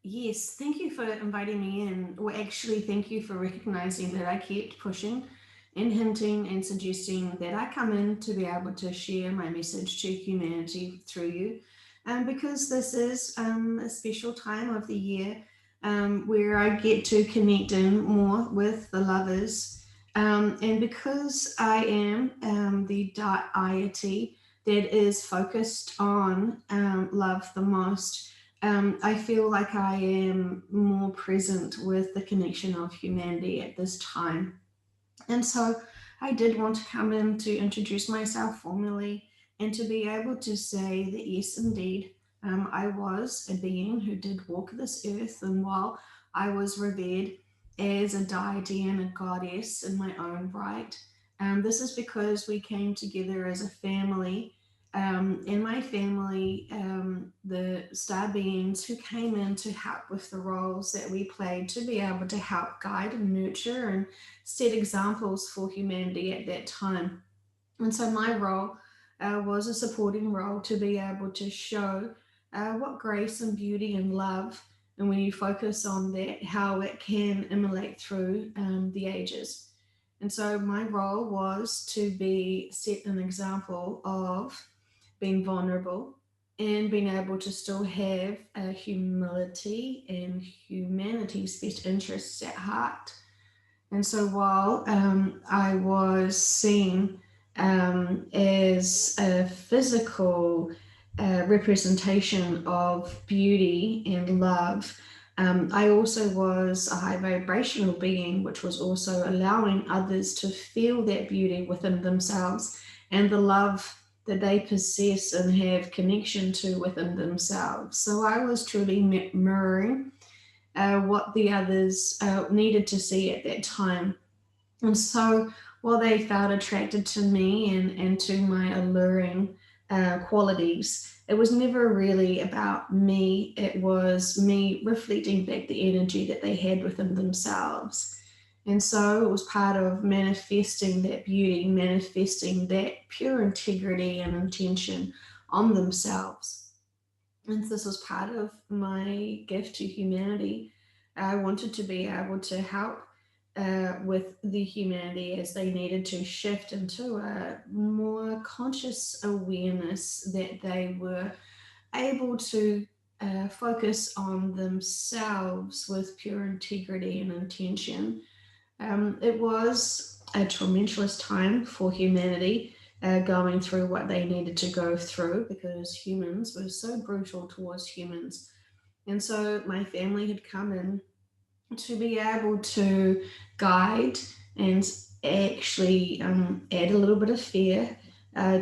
Yes, thank you for inviting me in. Or actually, thank you for recognizing that I kept pushing and hinting and suggesting that I come in to be able to share my message to humanity through you. Because this is a special time of the year where I get to connect in more with the lovers. And because I am the deity that is focused on love the most, I feel like I am more present with the connection of humanity at this time. And so I did want to come in to introduce myself formally and to be able to say that, yes, indeed, I was a being who did walk this earth. And while I was revered as a deity and a goddess in my own right, this is because we came together as a family. In my family, the star beings who came in to help with the roles that we played to be able to help guide and nurture and set examples for humanity at that time. And so my role was a supporting role to be able to show what grace and beauty and love, and when you focus on that, how it can immolate through the ages. And so my role was to be set an example of being vulnerable and being able to still have humility and humanity's best interests at heart. And so while I was seen as a physical representation of beauty and love, I also was a high vibrational being, which was also allowing others to feel that beauty within themselves and the love that they possess and have connection to within themselves. So I was truly mirroring what the others needed to see at that time. And so while they felt attracted to me and to my alluring qualities, it was never really about me. It was me reflecting back the energy that they had within themselves. And so it was part of manifesting that beauty, manifesting that pure integrity and intention on themselves. And this was part of my gift to humanity. I wanted to be able to help with the humanity as they needed to shift into a more conscious awareness that they were able to focus on themselves with pure integrity and intention. It was a tumultuous time for humanity, going through what they needed to go through because humans were so brutal towards humans. And so my family had come in to be able to guide and actually add a little bit of fear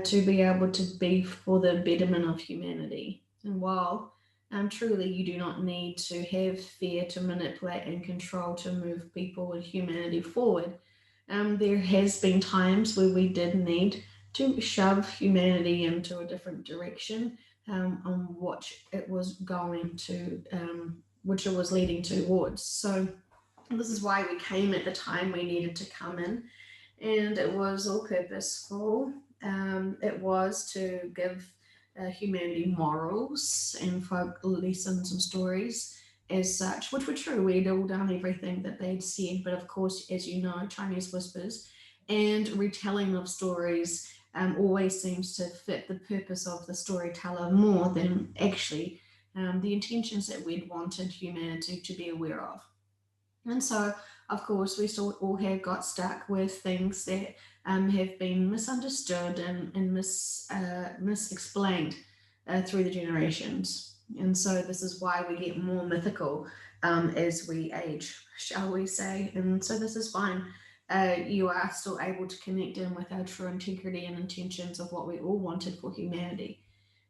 to be able to be for the betterment of humanity. And while truly you do not need to have fear to manipulate and control to move people and humanity forward, there has been times where we did need to shove humanity into a different direction on what it was going to, which it was leading towards. So this is why we came at the time we needed to come in, and it was all purposeful. It was to give humanity morals and folk lessons and stories as such, which were true. We'd all done everything that they'd said, but of course, as you know, Chinese whispers and retelling of stories always seems to fit the purpose of the storyteller more than actually the intentions that we'd wanted humanity to be aware of. And so, of course, we still all have got stuck with things that have been misunderstood and misexplained through the generations. And so, this is why we get more mythical as we age, shall we say. And so, this is fine. You are still able to connect in with our true integrity and intentions of what we all wanted for humanity.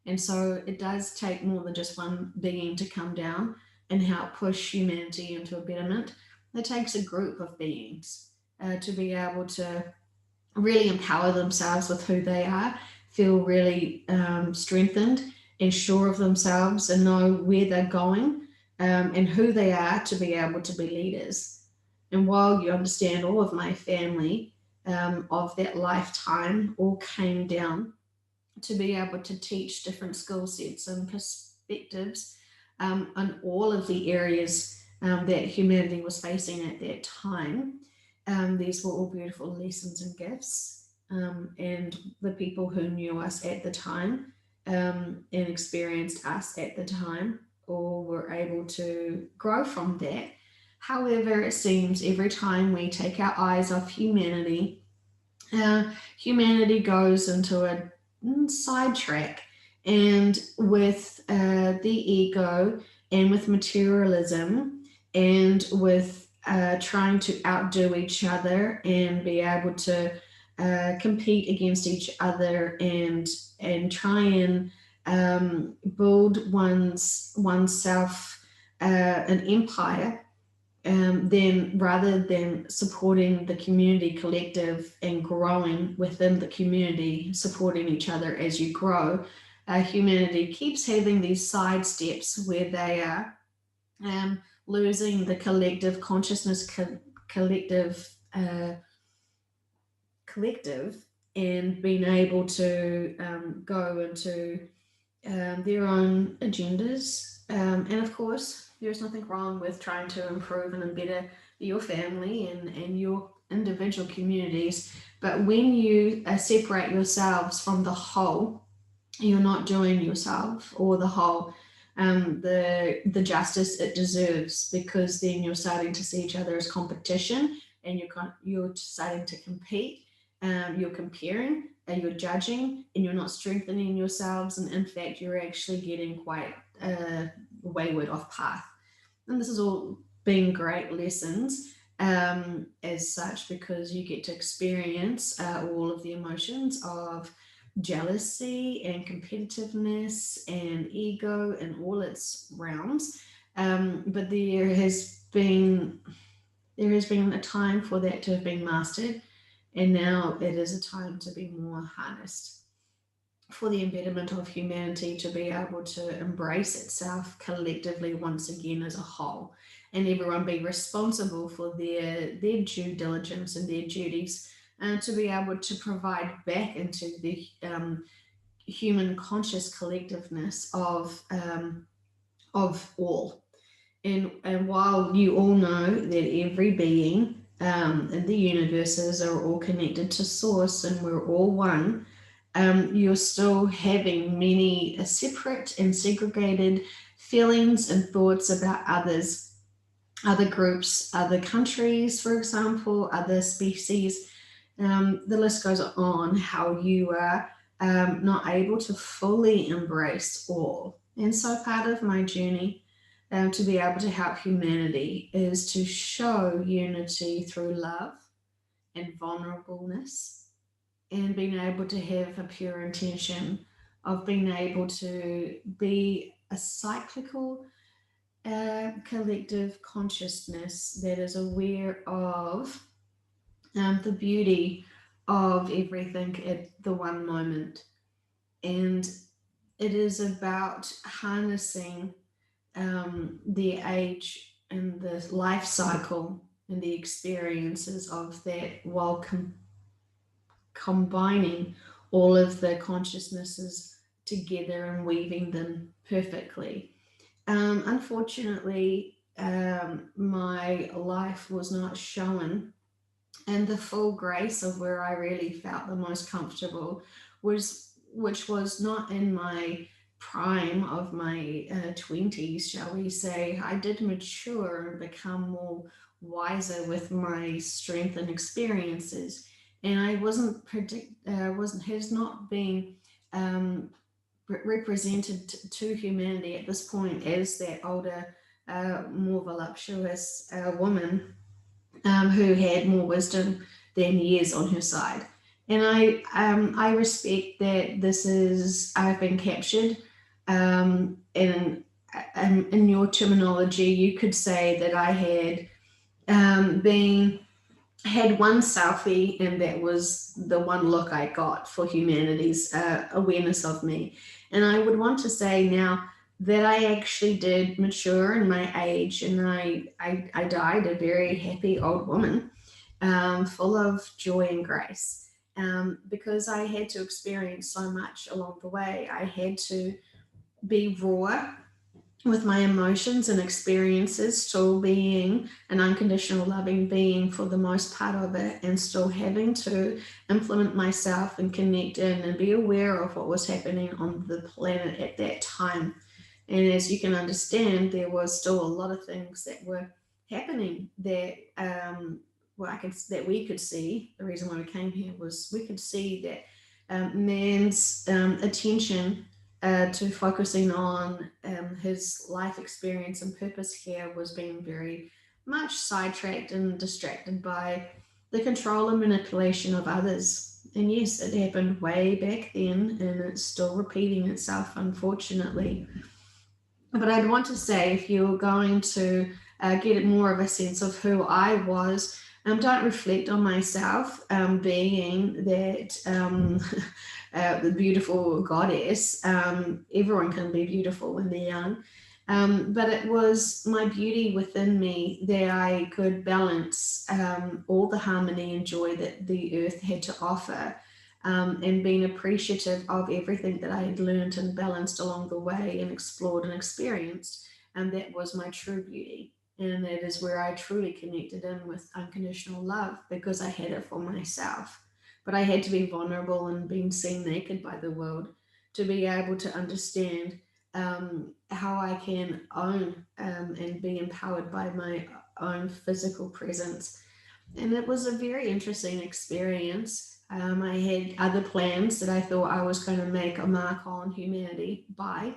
And so it does take more than just one being to come down and help push humanity into a betterment. It takes a group of beings to be able to really empower themselves with who they are, feel really strengthened and sure of themselves, and know where they're going and who they are to be able to be leaders. And while you understand all of my family of that lifetime all came down to be able to teach different skill sets and perspectives on all of the areas that humanity was facing at that time. These were all beautiful lessons and gifts. And the people who knew us at the time and experienced us at the time all were able to grow from that. However, it seems every time we take our eyes off humanity, uh, humanity goes into a sidetrack, and with the ego and with materialism and with trying to outdo each other and be able to compete against each other and try and build oneself an empire, then rather than supporting the community collective and growing within the community, supporting each other as you grow, humanity keeps having these side steps where they are losing the collective consciousness, collective, collective, and being able to go into their own agendas. And of course, there's nothing wrong with trying to improve and better your family and your individual communities. But when you separate yourselves from the whole, you're not doing yourself or the whole the justice it deserves, because then you're starting to see each other as competition, and you're starting to compete. You're comparing and you're judging, and you're not strengthening yourselves, and in fact you're actually getting quite wayward off path. And this is all being great lessons as such, because you get to experience all of the emotions of jealousy and competitiveness and ego in all its realms. But there has been a time for that to have been mastered, and now it is a time to be more harnessed for the embedment of humanity to be able to embrace itself collectively once again as a whole, and everyone be responsible for their due diligence and their duties, and to be able to provide back into the human conscious collectiveness of all. And while you all know that every being in the universes are all connected to source and we're all one, you're still having many separate and segregated feelings and thoughts about others, other groups, other countries, for example, other species. The list goes on, how you are not able to fully embrace all. And so part of my journey to be able to help humanity is to show unity through love and vulnerableness, and being able to have a pure intention of being able to be a cyclical collective consciousness that is aware of the beauty of everything at the one moment. And it is about harnessing the age and the life cycle and the experiences of that, while combining all of the consciousnesses together and weaving them perfectly. Unfortunately, my life was not shown, and the full grace of where I really felt the most comfortable which was not in my prime of my 20s, shall we say. I did mature and become more wiser with my strength and experiences, and I wasn't has not been um, represented to humanity at this point as that older, more voluptuous woman who had more wisdom than years on her side. And I respect that this is, I've been captured. And in your terminology, you could say that I had been had one selfie, and that was the one look I got for humanity's awareness of me. And I would want to say now that I actually did mature in my age, and I died a very happy old woman, full of joy and grace, because I had to experience so much along the way. I had to be raw with my emotions and experiences, still being an unconditional loving being for the most part of it, and still having to implement myself and connect in and be aware of what was happening on the planet at that time. And as you can understand, there was still a lot of things that were happening that that we could see. The reason why we came here was we could see that man's attention to focusing on his life experience and purpose here was being very much sidetracked and distracted by the control and manipulation of others. And yes, it happened way back then, and it's still repeating itself, unfortunately. But I'd want to say, if you're going to get more of a sense of who I was, don't reflect on myself being that the beautiful goddess. Everyone can be beautiful when they're young. But it was my beauty within me that I could balance all the harmony and joy that the earth had to offer, and being appreciative of everything that I had learned and balanced along the way and explored and experienced. And that was my true beauty. And that is where I truly connected in with unconditional love, because I had it for myself. But I had to be vulnerable and being seen naked by the world to be able to understand how I can own and be empowered by my own physical presence. And it was a very interesting experience. I had other plans that I thought I was going to make a mark on humanity by.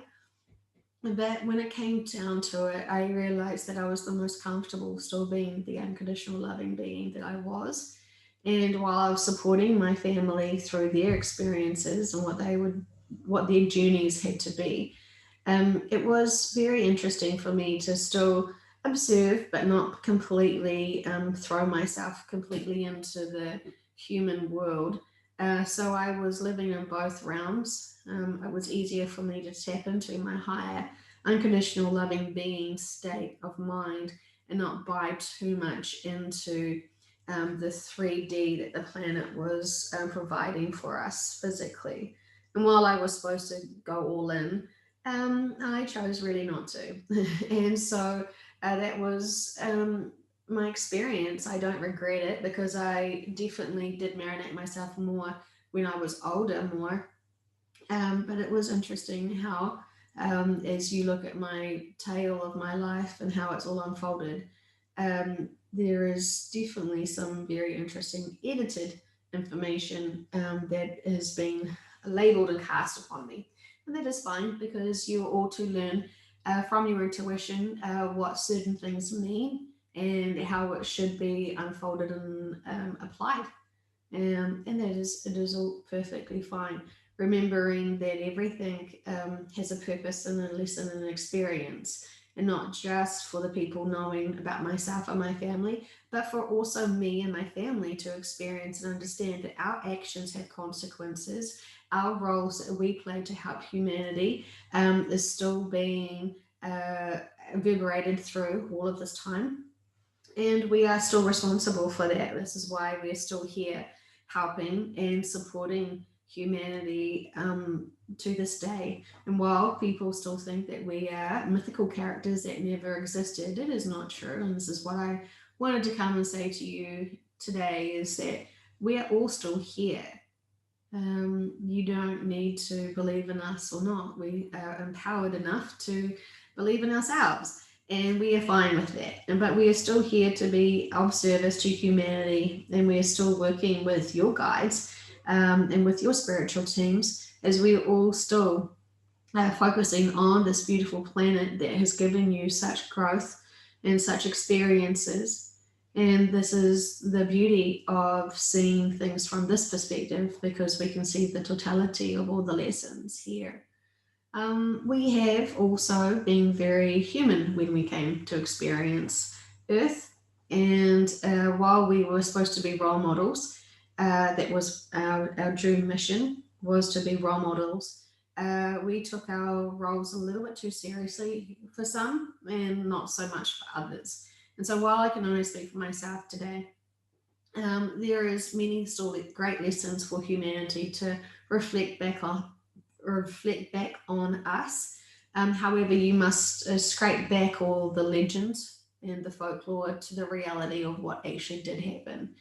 But when it came down to it, I realized that I was the most comfortable still being the unconditional loving being that I was. And while I was supporting my family through their experiences and what their journeys had to be, it was very interesting for me to still observe, but not completely throw myself completely into the human world. So I was living in both realms. It was easier for me to tap into my higher, unconditional, loving being state of mind and not buy too much into the 3D that the planet was providing for us physically. And while I was supposed to go all in, I chose really not to. And so that was my experience. I don't regret it because I definitely did marinate myself more when I was older, more. But it was interesting how, as you look at my tale of my life and how it's all unfolded, there is definitely some very interesting edited information that has been labeled and cast upon me. And that is fine, because you're all to learn from your intuition what certain things mean and how it should be unfolded and applied. And that is, it is all perfectly fine. Remembering that everything has a purpose and a lesson and an experience, and not just for the people knowing about myself and my family, but for also me and my family to experience and understand that our actions have consequences. Our roles that we play to help humanity is still being reverberated through all of this time, and we are still responsible for that. This is why we're still here helping and supporting humanity to this day. And while people still think that we are mythical characters that never existed, it is not true. And this is what I wanted to come and say to you today, is that we are all still here. You don't need to believe in us or not. We are empowered enough to believe in ourselves, and we are fine with that. But we are still here to be of service to humanity, and we are still working with your guides and with your spiritual teams, as we are all still focusing on this beautiful planet that has given you such growth and such experiences. And this is the beauty of seeing things from this perspective, because we can see the totality of all the lessons here. We have also been very human when we came to experience Earth. And while we were supposed to be role models, that was our dream mission, was to be role models. We took our roles a little bit too seriously for some and not so much for others. And so while I can only speak for myself today, there is many still great lessons for humanity to reflect back on reflect back on us, However, you must scrape back all the legends and the folklore to the reality of what actually did happen.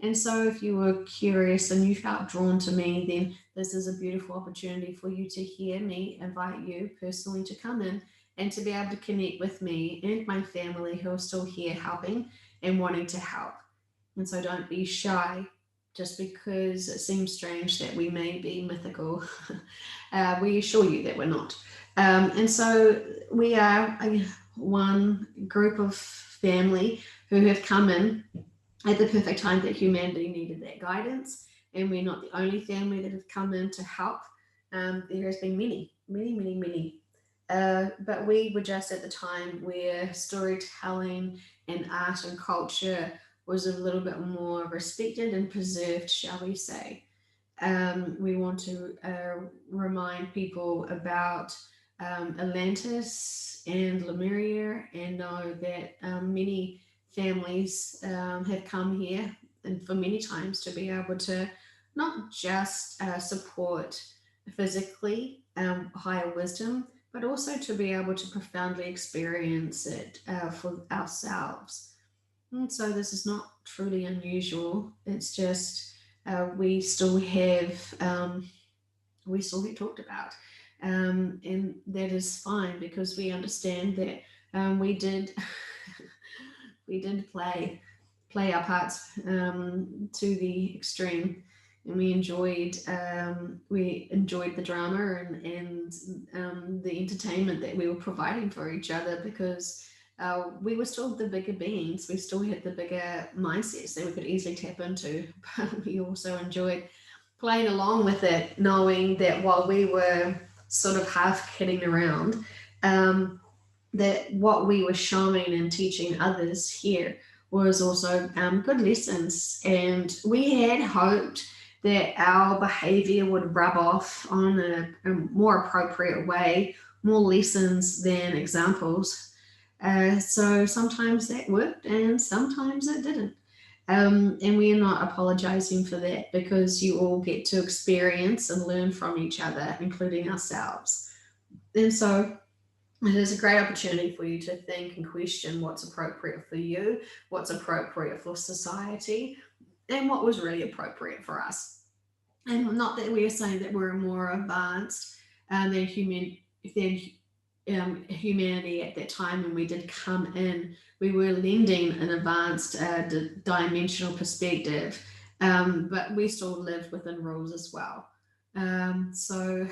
And so, if you were curious and you felt drawn to me, then this is a beautiful opportunity for you to hear me invite you personally to come in and to be able to connect with me and my family who are still here helping and wanting to help. And so, don't be shy just because it seems strange that we may be mythical. We assure you that we're not. And so, we are one group of family who have come in at the perfect time that humanity needed that guidance. And we're not the only family that have come in to help. There has been many, many, many, many. But we were just at the time where storytelling and art and culture was a little bit more respected and preserved, shall we say. We want to remind people about Atlantis and Lemuria and know that many families have come here and for many times to be able to not just support physically higher wisdom, but also to be able to profoundly experience it for ourselves. And so this is not truly unusual. It's just we still get talked about, and that is fine because we understand that we did we did play our parts to the extreme, and we enjoyed the drama and the entertainment that we were providing for each other because we were still the bigger beings. We still had the bigger mindsets that we could easily tap into, but we also enjoyed playing along with it, knowing that while we were sort of half kidding around, um, that what we were showing and teaching others here was also good lessons. And we had hoped that our behavior would rub off on a more appropriate way, more lessons than examples. So sometimes that worked and sometimes it didn't. And we are not apologizing for that because you all get to experience and learn from each other, including ourselves. And so it is a great opportunity for you to think and question what's appropriate for you, what's appropriate for society, and what was really appropriate for us. And not that we are saying that we're more advanced than humanity at that time when we did come in. We were lending an advanced dimensional perspective, but we still lived within rules as well. So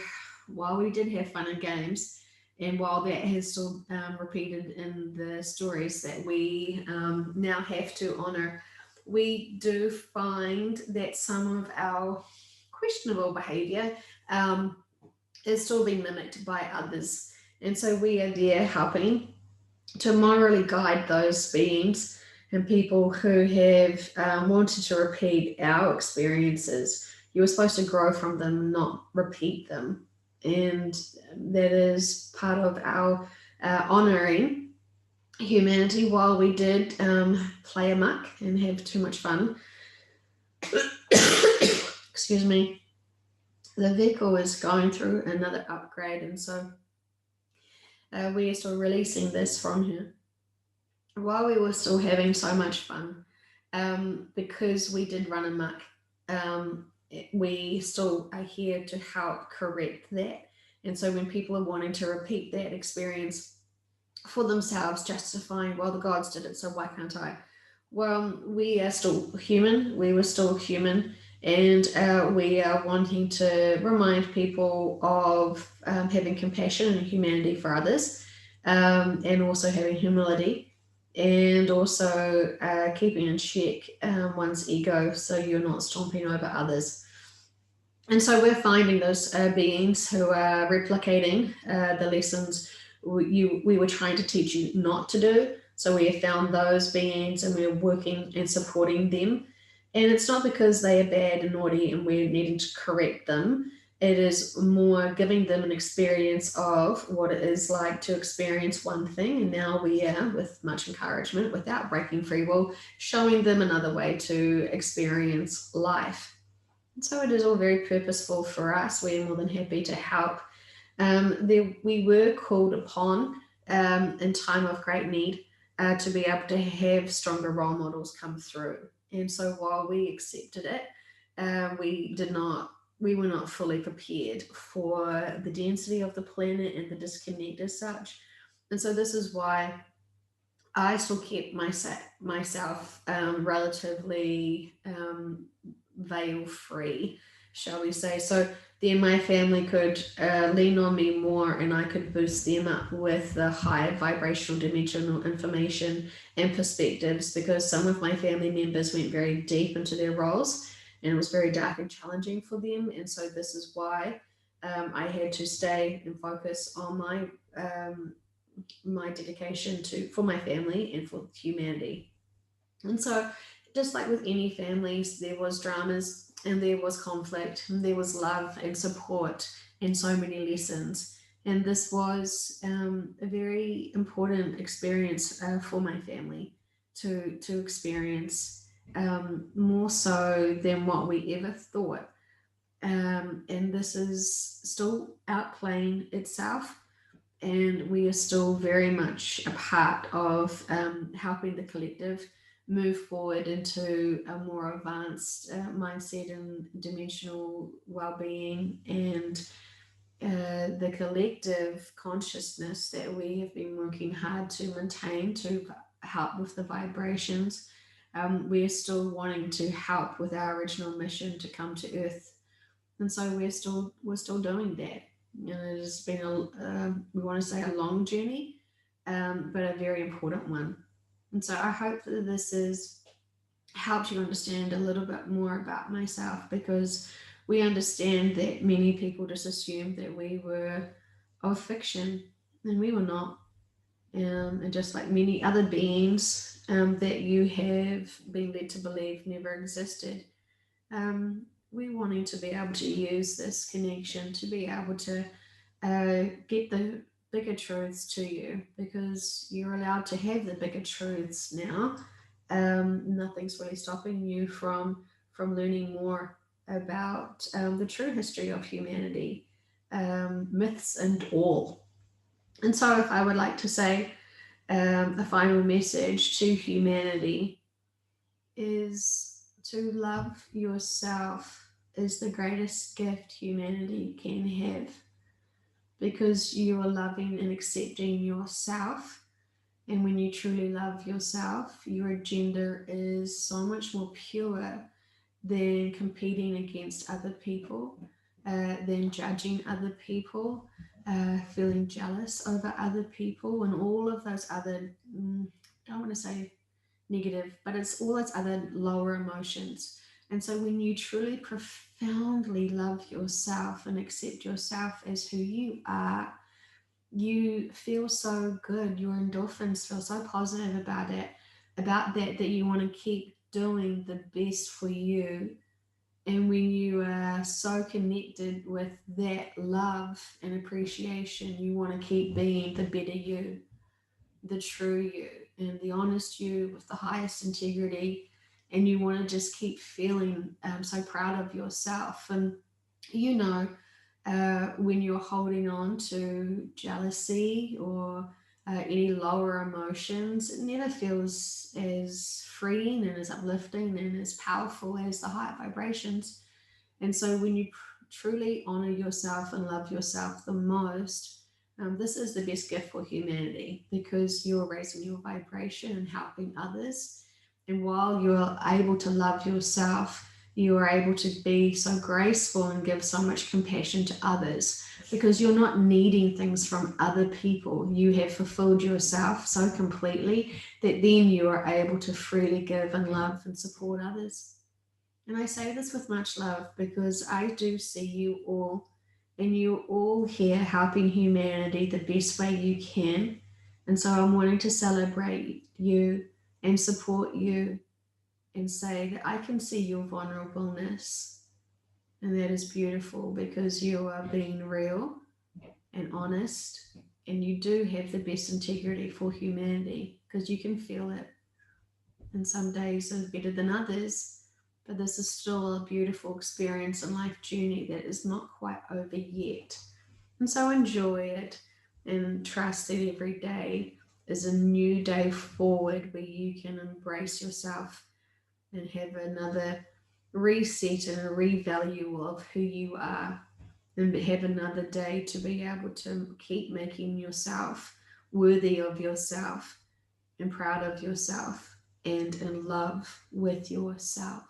while we did have fun and games, and while that has still repeated in the stories that we now have to honor, we do find that some of our questionable behavior is still being mimicked by others. And so we are there helping to morally guide those beings and people who have wanted to repeat our experiences. You were supposed to grow from them, not repeat them. And that is part of our honoring humanity while we did play amok and have too much fun. Excuse me. The vehicle is going through another upgrade, and so we are still releasing this from here. While we were still having so much fun, because we did run amok, we still are here to help correct that. And so when people are wanting to repeat that experience for themselves, justifying, well, the gods did it, so why can't I? Well, we are still human. We were still human. And we are wanting to remind people of having compassion and humanity for others, and also having humility, and also keeping in check one's ego so you're not stomping over others. And so we're finding those beings who are replicating the lessons we were trying to teach you not to do. So we have found those beings and we're working and supporting them. And it's not because they are bad and naughty and we're needing to correct them. It is more giving them an experience of what it is like to experience one thing. And now we are, with much encouragement, without breaking free will, showing them another way to experience life. So it is all very purposeful for us. We're more than happy to help We were called upon in time of great need to be able to have stronger role models come through. And so while we accepted it, we did not. We were not fully prepared for the density of the planet and the disconnect as such. And so this is why I still kept myself relatively veil free, shall we say. So then my family could lean on me more and I could boost them up with the higher vibrational dimensional information and perspectives, because some of my family members went very deep into their roles and it was very dark and challenging for them. And so this is why I had to stay and focus on my dedication to for my family and for humanity. And so, just like with any families, there was dramas and there was conflict and there was love and support and so many lessons. And this was a very important experience for my family to experience, more so than what we ever thought. And this is still outplaying itself, and we are still very much a part of helping the collective move forward into a more advanced mindset and dimensional well-being, and the collective consciousness that we have been working hard to maintain to help with the vibrations. We're still wanting to help with our original mission to come to earth, and so we're still doing that. It has been we want to say a long journey, but a very important one. And so I hope that this has helped you understand a little bit more about myself, because we understand that many people just assumed that we were of fiction, and we were not. And just like many other beings that you have been led to believe never existed, we wanting to be able to use this connection to be able to get the bigger truths to you, because you're allowed to have the bigger truths now. Nothing's really stopping you from learning more about the true history of humanity, myths and all. And so, if I would like to say a final message to humanity, is to love yourself is the greatest gift humanity can have, because you are loving and accepting yourself. And when you truly love yourself, your agenda is so much more pure than competing against other people, than judging other people, feeling jealous over other people, and all of those other, don't want to say negative, but it's all its other lower emotions. And so when you truly profoundly love yourself and accept yourself as who you are, you feel so good. Your endorphins feel so positive about that you want to keep doing the best for you. And when you are so connected with that love and appreciation, you want to keep being the better you, the true you, and the honest you with the highest integrity. And you want to just keep feeling so proud of yourself. And you know, when you're holding on to jealousy or any lower emotions, it never feels as freeing and as uplifting and as powerful as the higher vibrations. And so when you truly honor yourself and love yourself the most, this is the best gift for humanity, because you're raising your vibration and helping others. And while you're able to love yourself, you are able to be so graceful and give so much compassion to others, because you're not needing things from other people. You have fulfilled yourself so completely that then you are able to freely give and love and support others. And I say this with much love, because I do see you all, and you're all here helping humanity the best way you can. And so I'm wanting to celebrate you and support you and say that I can see your vulnerableness. And that is beautiful, because you are being real and honest, and you do have the best integrity for humanity, because you can feel it. And some days are better than others, but this is still a beautiful experience and life journey that is not quite over yet. And so enjoy it and trust that every day is a new day forward where you can embrace yourself and have another reset and a revalue of who you are, and have another day to be able to keep making yourself worthy of yourself and proud of yourself and in love with yourself.